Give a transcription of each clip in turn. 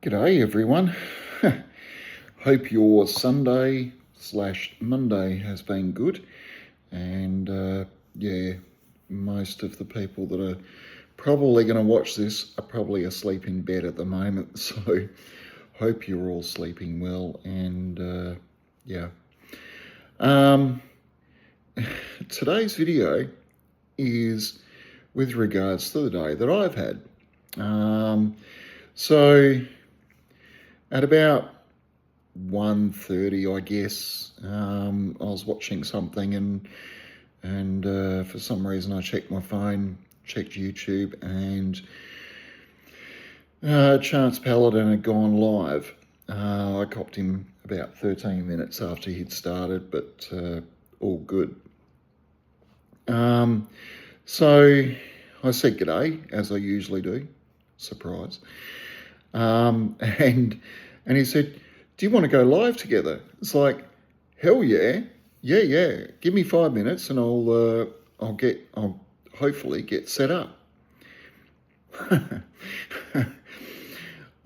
G'day everyone. Hope your Sunday/Monday has been good, and most of the people that are probably going to watch this are probably asleep in bed at the moment, so hope you're all sleeping well. And today's video is with regards to the day that I've had. So at about 1:30, I guess, I was watching something, and for some reason I checked my phone, checked YouTube, and Chance Paladin had gone live. I copped him about 13 minutes after he'd started, but all good. So I said g'day, as I usually do. Surprise. And he said, "Do you want to go live together?" It's like, hell yeah. Give me 5 minutes and I'll hopefully get set up.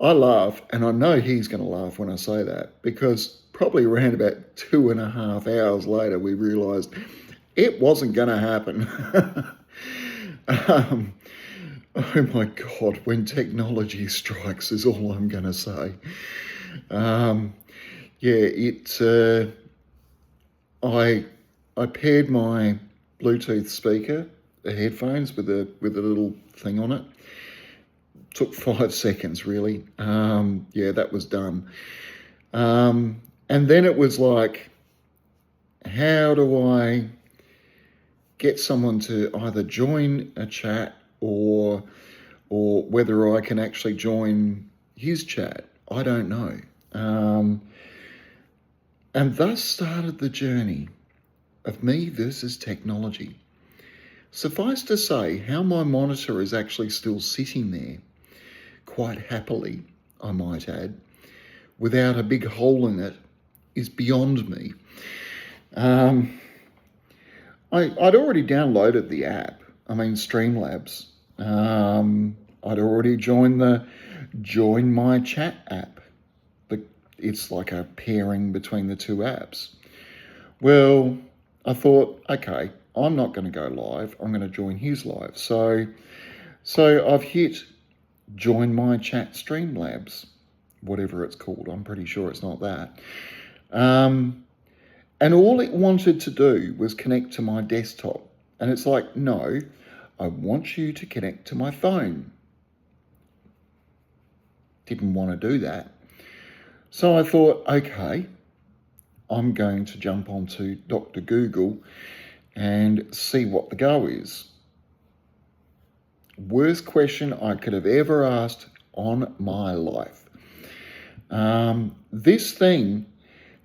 I laugh, and I know he's going to laugh when I say that, because probably around about 2.5 hours later, we realized it wasn't going to happen. Oh my God, when technology strikes is all I'm going to say. I paired my Bluetooth speaker, the headphones, with a little thing on it. Took 5 seconds, really. That was done. And then it was like, how do I get someone to either join a chat or whether I can actually join his chat? I don't know. And thus started the journey of me versus technology. Suffice to say, how my monitor is actually still sitting there, quite happily, I might add, without a big hole in it, is beyond me. I'd already downloaded the app. Streamlabs. I'd already joined the Join My Chat app. But it's like a pairing between the two apps. Well, I thought, okay, I'm not going to go live. I'm going to join his live. So I've hit Join My Chat Streamlabs, whatever it's called. I'm pretty sure it's not that. And all it wanted to do was connect to my desktop. And it's like, no, I want you to connect to my phone. Didn't want to do that. So I thought, okay, I'm going to jump onto Dr. Google and see what the go is. Worst question I could have ever asked on my life. This thing,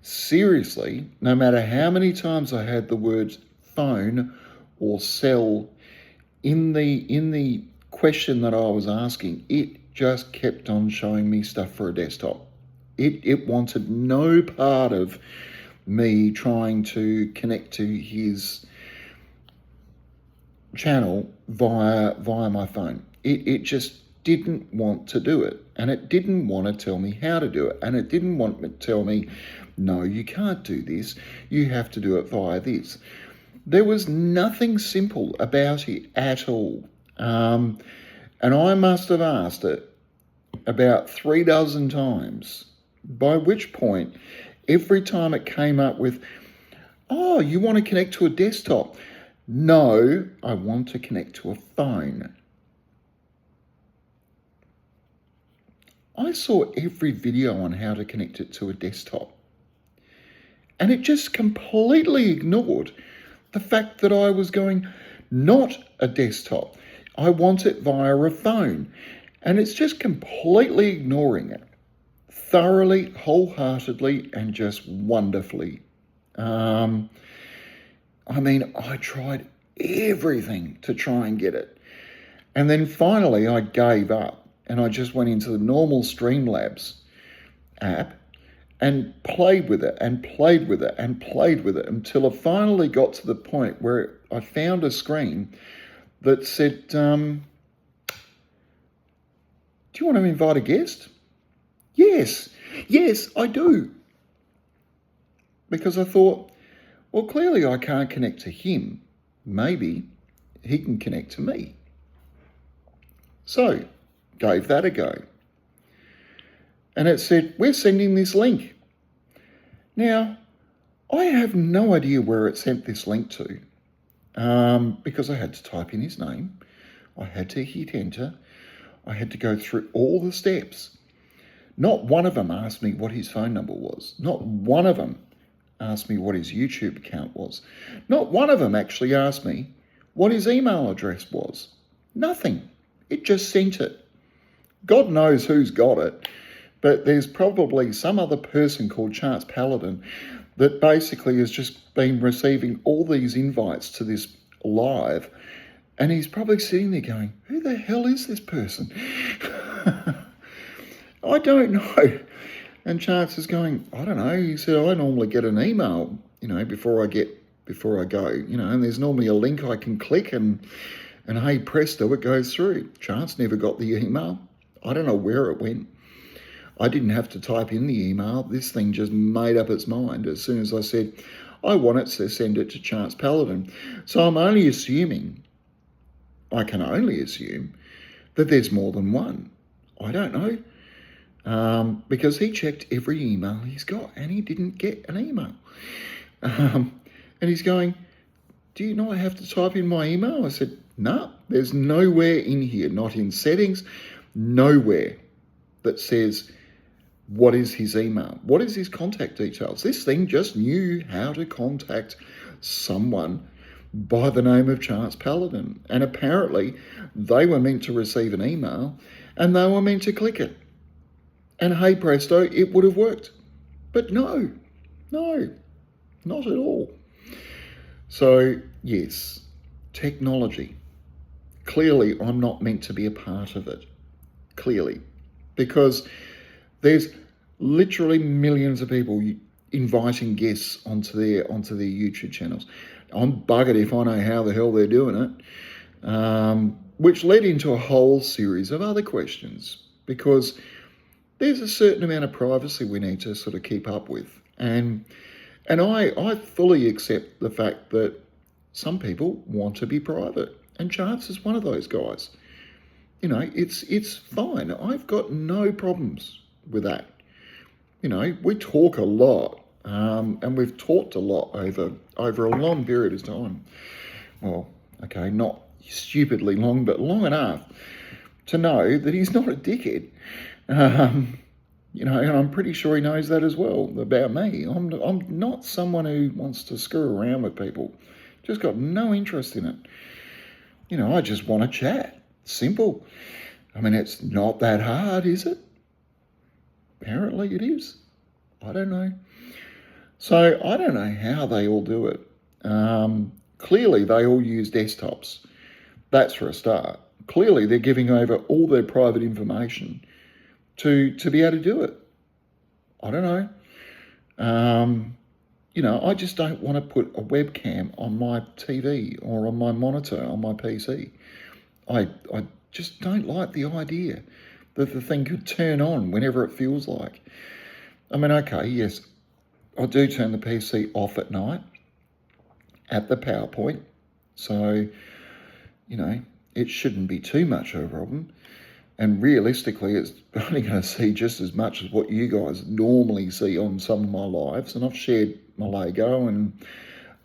seriously, no matter how many times I had the words phone or cell in the question that I was asking, it just kept on showing me stuff for a desktop. It wanted no part of me trying to connect to his channel via my phone. It just didn't want to do it, and it didn't want to tell me how to do it, and it didn't want to tell me, no, you can't do this, you have to do it via this. There was nothing simple about it at all. And I must have asked it about 3 dozen times, by which point, every time it came up with, oh, you want to connect to a desktop? No, I want to connect to a phone. I saw every video on how to connect it to a desktop, and it just completely ignored the fact that I was going, not a desktop. I want it via a phone. And it's just completely ignoring it. Thoroughly, wholeheartedly, and just wonderfully. I tried everything to try and get it. And then finally I gave up, and I just went into the normal Streamlabs app and played with it until I finally got to the point where I found a screen that said, do you want to invite a guest? Yes, I do. Because I thought, well, clearly I can't connect to him. Maybe he can connect to me. So, gave that a go. And it said, we're sending this link. Now, I have no idea where it sent this link to, because I had to type in his name. I had to hit enter. I had to go through all the steps. Not one of them asked me what his phone number was. Not one of them asked me what his YouTube account was. Not one of them actually asked me what his email address was. Nothing. It just sent it. God knows who's got it, but there's probably some other person called Chance Paladin that basically has just been receiving all these invites to this live, and he's probably sitting there going, who the hell is this person? I don't know. And Chance is going, I don't know. He said, I normally get an email, before I go, and there's normally a link I can click and hey, presto, it goes through. Chance never got the email. I don't know where it went. I didn't have to type in the email. This thing just made up its mind as soon as I said, I want it to send it to Chance Paladin. So I'm only assuming, I can only assume, that there's more than one. I don't know. Because he checked every email he's got and he didn't get an email. And he's going, do you not have to type in my email? I said, no, there's nowhere in here, not in settings, nowhere that says what is his email, what is his contact details. This thing just knew how to contact someone by the name of Chance Paladin. And apparently they were meant to receive an email and they were meant to click it. And hey presto, it would have worked. But no, not at all. So yes, technology. Clearly I'm not meant to be a part of it. Clearly. Because there's literally millions of people inviting guests onto their YouTube channels. I'm buggered if I know how the hell they're doing it. Which led into a whole series of other questions, because there's a certain amount of privacy we need to sort of keep up with. And I fully accept the fact that some people want to be private. And Chance is one of those guys. It's fine. I've got no problems with that. We talk a lot, and we've talked a lot over a long period of time. Well, okay, not stupidly long, but long enough to know that he's not a dickhead. And I'm pretty sure he knows that as well about me. I'm not someone who wants to screw around with people. Just got no interest in it. I just want to chat. Simple. I mean, it's not that hard, is it? Apparently it is. I don't know. So I don't know how they all do it. Clearly they all use desktops. That's for a start. Clearly they're giving over all their private information to be able to do it. I don't know. I just don't want to put a webcam on my TV or on my monitor on my PC. I just don't like the idea that the thing could turn on whenever it feels like. I mean, okay, yes, I do turn the PC off at night at the power point. So, it shouldn't be too much of a problem. And realistically, it's only going to see just as much as what you guys normally see on some of my lives. And I've shared my Lego and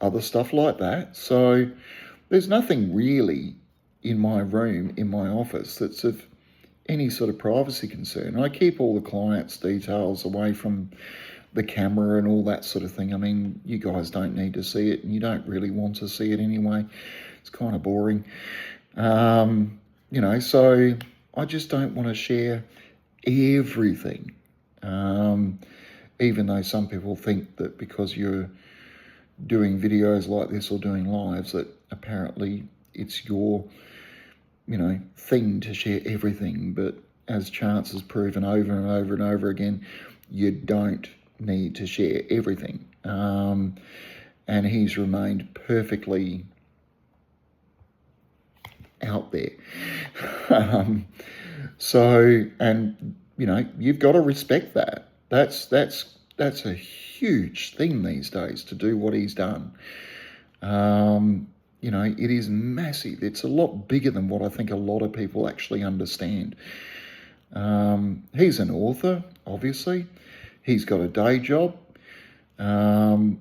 other stuff like that. So there's nothing really in my room, in my office, that's of any sort of privacy concern. I keep all the clients' details away from the camera and all that sort of thing. I mean, you guys don't need to see it, and you don't really want to see it anyway. It's kind of boring. So I just don't want to share everything. Even though some people think that because you're doing videos like this or doing lives, that apparently it's your thing to share everything. But as Chance has proven over and over and over again, you don't need to share everything. And he's remained perfectly out there. And you've got to respect that. That's a huge thing these days to do what he's done. It is massive. It's a lot bigger than what I think a lot of people actually understand. He's an author, obviously. He's got a day job, and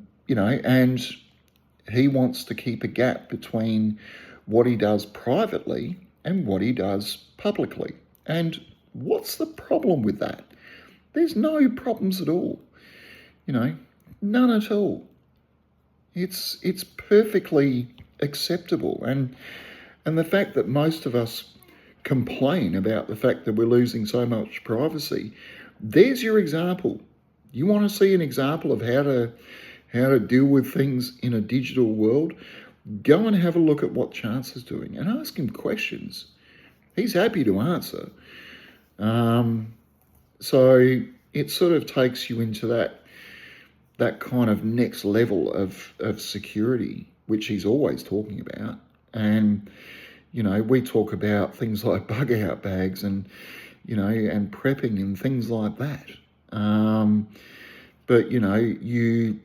he wants to keep a gap between what he does privately and what he does publicly. And what's the problem with that? There's no problems at all. None at all. It's perfectly acceptable. And the fact that most of us complain about the fact that we're losing so much privacy, there's your example. You want to see an example of how to deal with things in a digital world? Go and have a look at what Chance is doing and ask him questions. He's happy to answer. So it sort of takes you into that kind of next level of security, which he's always talking about. And, we talk about things like bug out bags and prepping and things like that. But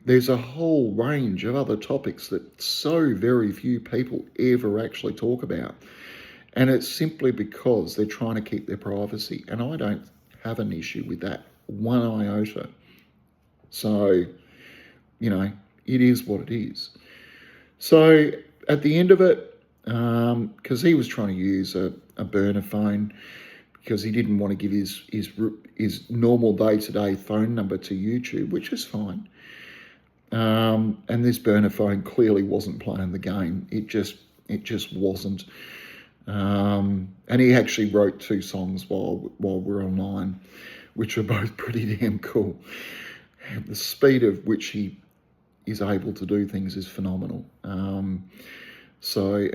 there's a whole range of other topics that so very few people ever actually talk about. And it's simply because they're trying to keep their privacy. And I don't have an issue with that one iota. So, it is what it is. So at the end of it, because he was trying to use a burner phone because he didn't want to give his normal day-to-day phone number to YouTube, which is fine. And this burner phone clearly wasn't playing the game. It just wasn't. And he actually wrote 2 songs while we're online, which are both pretty damn cool. The speed of which he is able to do things is phenomenal. And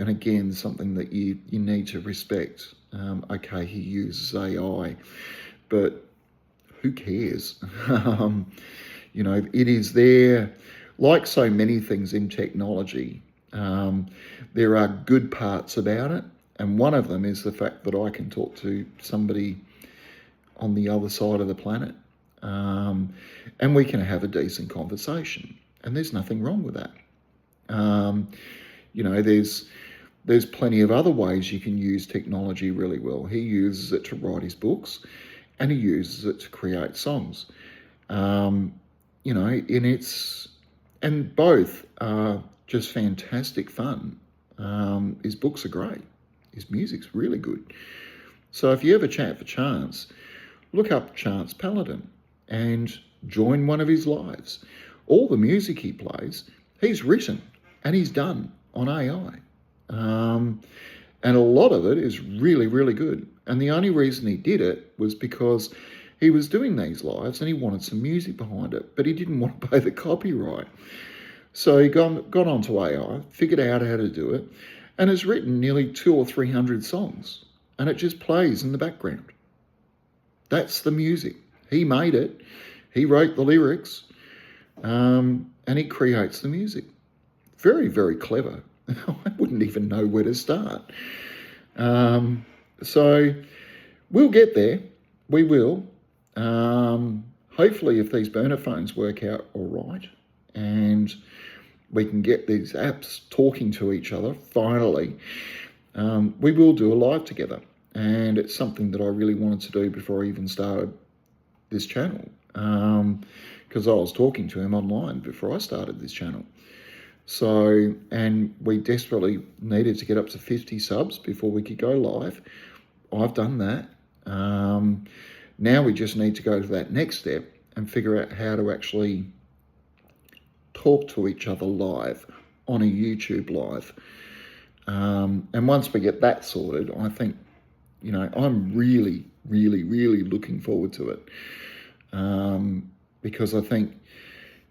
again, something that you need to respect. Okay, he uses AI, but who cares? It is there. Like so many things in technology, there are good parts about it. And one of them is the fact that I can talk to somebody on the other side of the planet. And we can have a decent conversation. And there's nothing wrong with that. There's plenty of other ways you can use technology really well. He uses it to write his books and he uses it to create songs. And both are just fantastic fun. His books are great. His music's really good. So if you ever chat for Chance, look up Chance Paladin and join one of his lives. All the music he plays, he's written and he's done on AI. And a lot of it is really, really good. And the only reason he did it was because he was doing these lives and he wanted some music behind it, but he didn't want to pay the copyright. So he got onto AI, figured out how to do it, and has written nearly 200 or 300 songs. And it just plays in the background. That's the music. He made it. He wrote the lyrics. And he creates the music. Very, very clever. I wouldn't even know where to start. So we'll get there. We will. Hopefully, if these burner phones work out all right and we can get these apps talking to each other, finally, we will do a live together. And it's something that I really wanted to do before I even started this channel. Because I was talking to him online before I started this channel. So, and we desperately needed to get up to 50 subs before we could go live. I've done that. Now we just need to go to that next step and figure out how to actually talk to each other live on a YouTube live. And once we get that sorted, I think, I'm really, really, really looking forward to it. Because I think,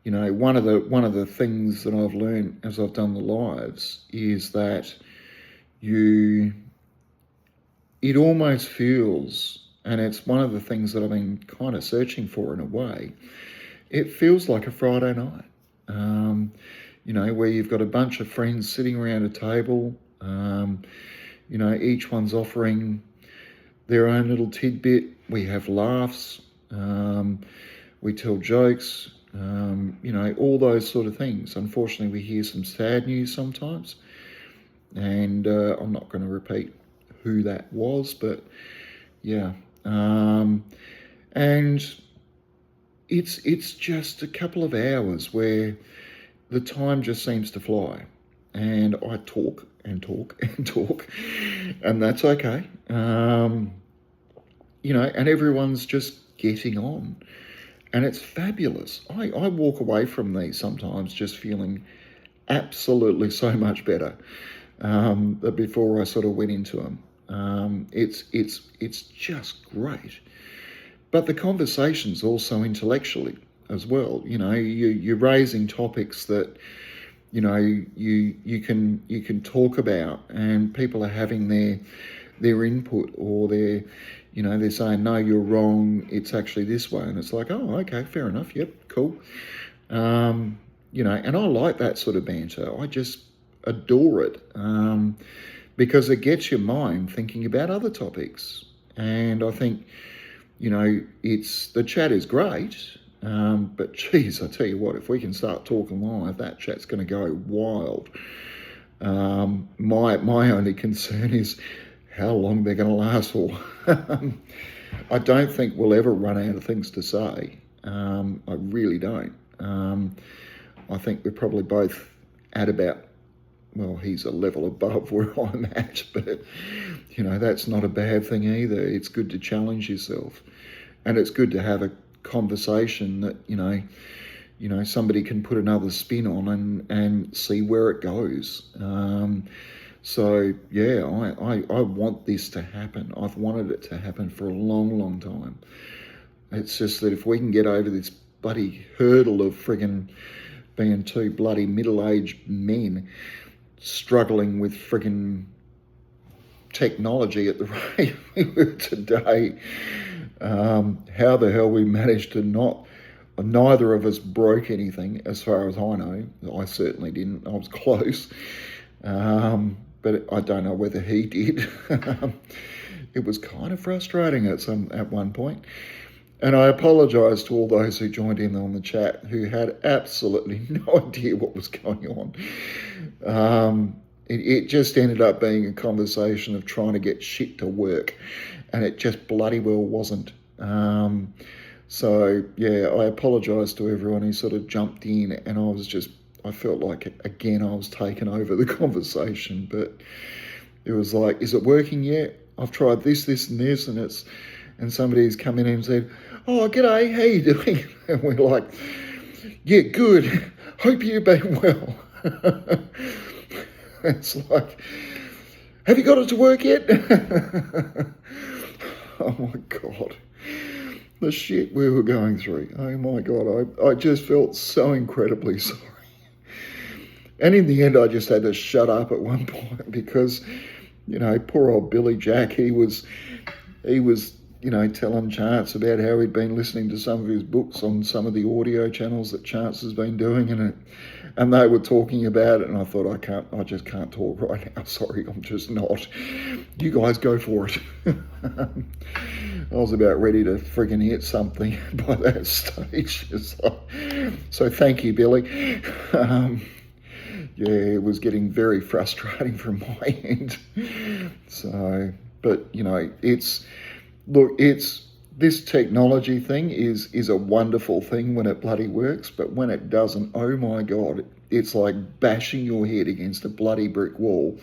one of the things that I've learned as I've done the lives is that it almost feels, and it's one of the things that I've been kind of searching for in a way, it feels like a Friday night, where you've got a bunch of friends sitting around a table, each one's offering their own little tidbit. We have laughs. We tell jokes. All those sort of things. Unfortunately, we hear some sad news sometimes, and I'm not going to repeat who that was, but yeah. And it's just a couple of hours where the time just seems to fly, and I talk and talk and talk, and that's okay. And everyone's just getting on, and it's fabulous. I walk away from these sometimes just feeling absolutely so much better than before I sort of went into them. It's just great. But the conversation's also intellectually as well. You're raising topics that you can talk about, and people are having their input, or they're saying, no, you're wrong, it's actually this way, and it's like, oh, okay, fair enough, yep, cool. And I like that sort of banter. I just adore it, because it gets your mind thinking about other topics. And I think the chat is great, but geez, I tell you what, if we can start talking live, that chat's going to go wild. My only concern is how long they're going to last for. I don't think we'll ever run out of things to say. I really don't. I think we're probably both at about, well, he's a level above where I'm at, but that's not a bad thing either. It's good to challenge yourself, and it's good to have a conversation that somebody can put another spin on and see where it goes. So yeah, I want this to happen. I've wanted it to happen for a long, long time. It's just that if we can get over this bloody hurdle of friggin' being two bloody middle-aged men struggling with friggin' technology at the rate we were today, how the hell we managed to neither of us broke anything, as far as I know. I certainly didn't. I was close. But I don't know whether he did. It was kind of frustrating at one point. And I apologise to all those who joined in on the chat who had absolutely no idea what was going on. It just ended up being a conversation of trying to get shit to work, and it just bloody well wasn't. So yeah, I apologise to everyone who sort of jumped in, and I felt like, again, I was taking over the conversation, but it was like, is it working yet? I've tried this, and this, and somebody's come in and said, oh, g'day, how you doing? And we're like, yeah, good, hope you've been well. It's like, have you got it to work yet? Oh my God. The shit we were going through. Oh my God, I just felt so incredibly sorry. And in the end, I just had to shut up at one point because, poor old Billy Jack, he was, telling Chance about how he'd been listening to some of his books on some of the audio channels that Chance has been doing, and they were talking about it, and I thought, I just can't talk right now. Sorry, I'm just not. You guys go for it. I was about ready to friggin' hit something by that stage. So thank you, Billy. Yeah, it was getting very frustrating from my end. So, but this technology thing is a wonderful thing when it bloody works, but when it doesn't, oh my God, it's like bashing your head against a bloody brick wall.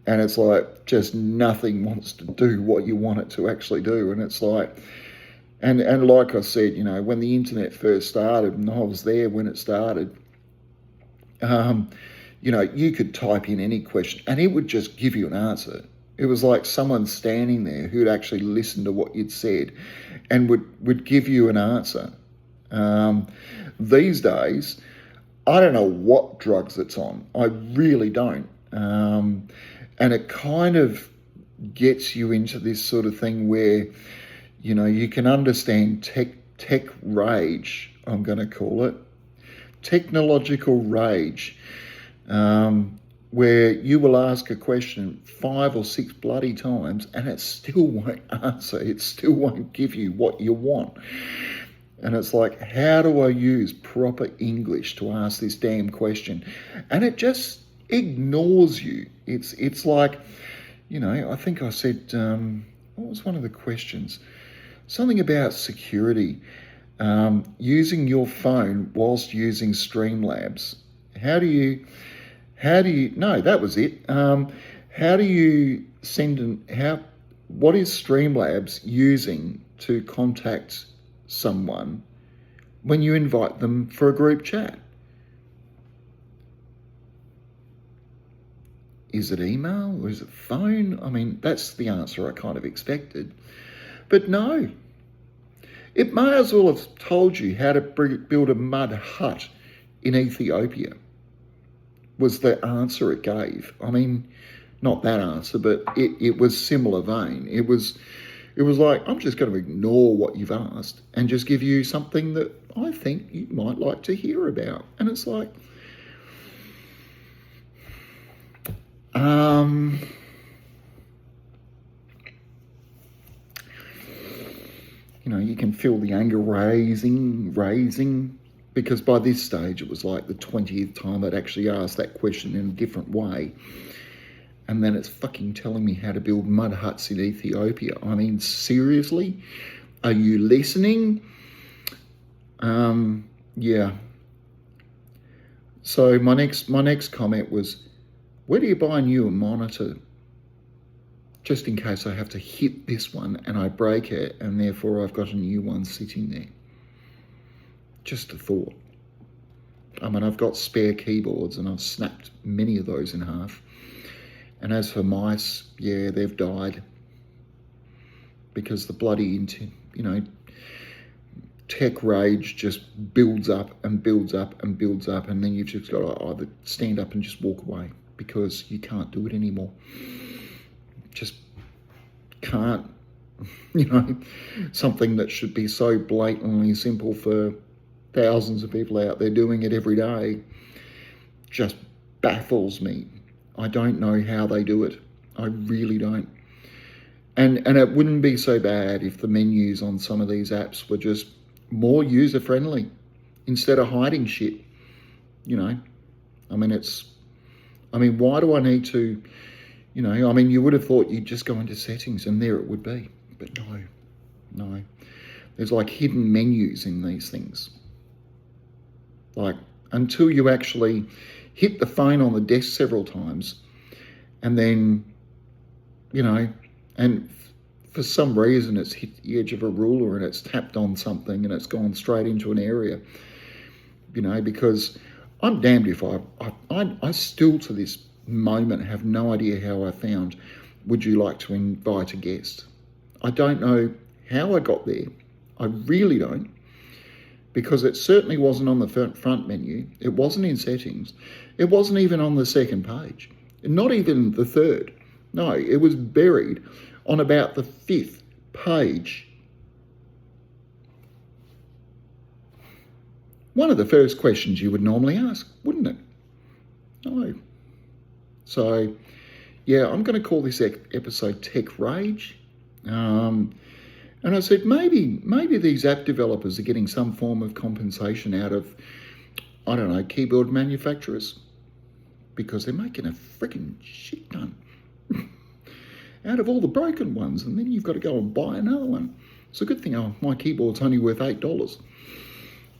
And it's like just nothing wants to do what you want it to actually do. And it's like, and like I said, when the internet first started, and I was there when it started, you could type in any question and it would just give you an answer. It was like someone standing there who'd actually listened to what you'd said and would give you an answer. These days, I don't know what drugs it's on. I really don't. And it kind of gets you into this sort of thing where, you can understand tech rage, I'm going to call it. Technological rage. where you will ask a question 5 or 6 bloody times and it still won't answer. It still won't give you what you want. And it's like, how do I use proper English to ask this damn question? And it just ignores you. It's like, I think I said, what was one of the questions? Something about security. Using your phone whilst using Streamlabs. No, that was it. How do you what is Streamlabs using to contact someone when you invite them for a group chat? Is it email or is it phone? I mean, that's the answer I kind of expected. But no, it may as well have told you how to build a mud hut in Ethiopia, was the answer it gave. I mean, not that answer, but it was similar vein. It was like, I'm just going to ignore what you've asked and just give you something that I think you might like to hear about. And it's like, you can feel the anger raising, because by this stage it was like the 20th time I'd actually asked that question in a different way. And then it's fucking telling me how to build mud huts in Ethiopia. I mean, seriously? Are you listening? Yeah. So my next comment was, where do you buy a new monitor? Just in case I have to hit this one and I break it, and therefore I've got a new one sitting there. Just a thought. I mean, I've got spare keyboards and I've snapped many of those in half. And as for mice, yeah, they've died because the bloody, tech rage just builds up and builds up and builds up, and then you've just got to either stand up and just walk away because you can't do it anymore. Just can't, something that should be so blatantly simple for thousands of people out there doing it every day just baffles me. I don't know how they do it. I really don't. And it wouldn't be so bad if the menus on some of these apps were just more user-friendly instead of hiding shit. I mean, why do I need to, you would have thought you'd just go into settings and there it would be. But no. There's like hidden menus in these things. Like, until you actually hit the phone on the desk several times and then, and for some reason it's hit the edge of a ruler and it's tapped on something and it's gone straight into an area, because I'm damned if I still to this moment have no idea how I found, would you like to invite a guest? I don't know how I got there. I really don't. Because it certainly wasn't on the front menu. It wasn't in settings. It wasn't even on the second page. Not even the third. No, it was buried on about the 5th page. One of the first questions you would normally ask, wouldn't it? No. So, yeah, I'm going to call this episode Tech Rage. And I said, maybe these app developers are getting some form of compensation out of, I don't know, keyboard manufacturers, because they're making a freaking shit ton out of all the broken ones, and then you've got to go and buy another one. It's a good thing my keyboard's only worth $8.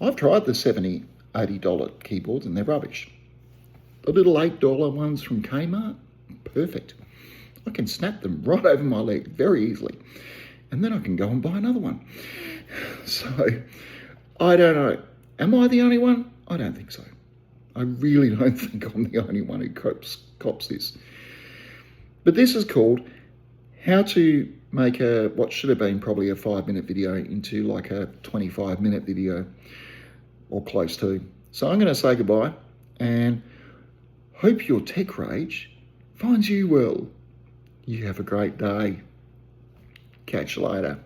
I've tried the $70, $80 keyboards and they're rubbish. The little $8 ones from Kmart, perfect. I can snap them right over my leg very easily. And then I can go and buy another one. So, I don't know. Am I the only one? I don't think so. I really don't think I'm the only one who cops this. But this is called how to make what should have been probably a 5-minute video into like a 25-minute video or close to. So I'm going to say goodbye and hope your tech rage finds you well. You have a great day. Catch you later.